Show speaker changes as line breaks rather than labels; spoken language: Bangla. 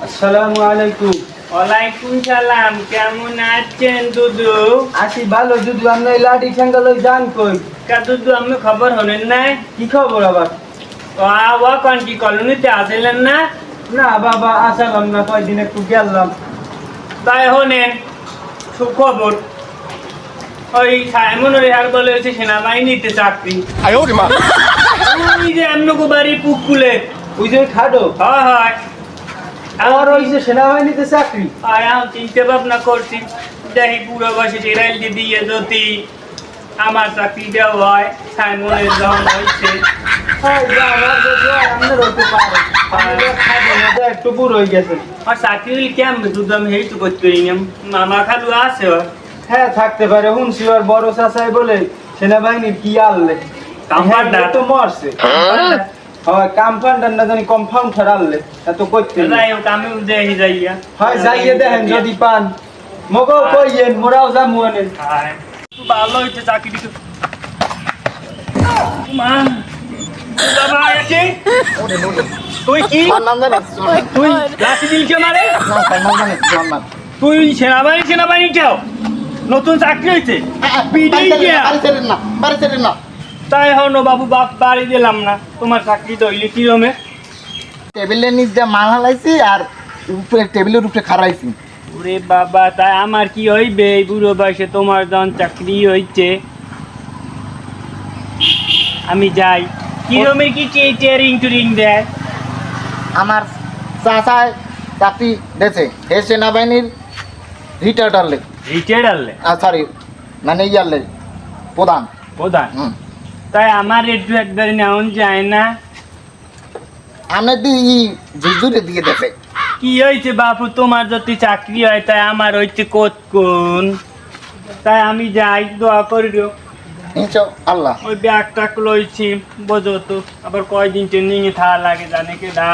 আসসালামু আলাইকুম।
ওয়ালাইকুম সালাম। কেমন আছেন দুদু?
আছি ভালো দুদু, আপনি এই লাঠি ঠেঙ্গা লই যান কই?
কা দুদু আমি খবর হলেন নাই?
কি খবর আবার?
ও কোন কি কলোনিতে আসলেন না?
না বাবা, আসলাম না, কয়দিন একটু গেলাম।
তাই হলেন সুখবর। ওই সাইমন রেহার বলে হচ্ছে সেনাবাহিনীতে চাকরি। ওই যে আমনগো বাড়ি পুকুলে।
ওই যে খাডো
হয় হয়।
আর ওই যে সেনাবাহিনীতে চাকরি।
আর এখন চিন্তা ভাবনা করছি, দেখি পুরো বয়সে টেরাইল দিয়ে যদি আমার চাকরি দেওয়া হয়, সাইমনের যখন হয়েছে।
আপনার হইতে পারে, একটু বুড়ো হয়ে গেছে।
আর চাকরি হলে কেমন দুধ আমি হেই তো করতে পারি না। মামা খালু আছে ওর।
হ্যাঁ থাকতে পারে, শুনছি ওর বড় চাচাই বলে সেনাবাহিনীর কি আনলে
কাম্পাউন্ডার
তো মরছে। হয় কাম্পাউন্ডার না জানি কম্পাউন্ডার আনলে এত করতে
যাই হোক আমি দেখি যাইয়া।
হয় যাইয়ে দেখেন যদি পান মগও কইয়েন, মোরাও যামু আনে।
হ্যাঁ, খুব ভালো হয়েছে চাকরি তো। মা বাবা আছে তুই কি তুই লাঠি দিল কে মারে? তুই সেনাবাহিনী কেউ নতুন চাকরি হয়েছে তাই হনো বাবু, বাপ বাড়ি দিলাম না, তোমার চাকরি দইলে কি রমে?
টেবিলের নিচ দিয়ে মাল হালাইছি আর উপরে টেবিলের উপরে খাড়াইছি।
ওরে বাবা, তাই আমার কি হইবে এই বুড়ো বয়সে? তোমার যখন চাকরি হইছে আমি যাই। কি রমের কি টেয়ারিং টুরিং দেয়?
আমার চাচায় চাকরি দিয়েছে, হে সেনাবাহিনীর রিটায়ার্ডারলে,
রিটায়ার্ড আনলে
সরি মানে ইয়ারলে প্রধান।
প্রধান? তাই আমার একটু একবার নেওয়া যায় না?
আপনার ঝুরঝুরে দিয়ে দেছে।
কি হয়েছে বাপু, তোমার যদি চাকরি হয় তাই আমার হইছে কোন, তাই আমি যাই, দোয়া করিও।
নিচো আল্লাহ।
ওই ব্যাগটা লইছি বোঝো তো, আবার কয়দিন ট্রেনিং এ থাকা লাগে জানে কে না।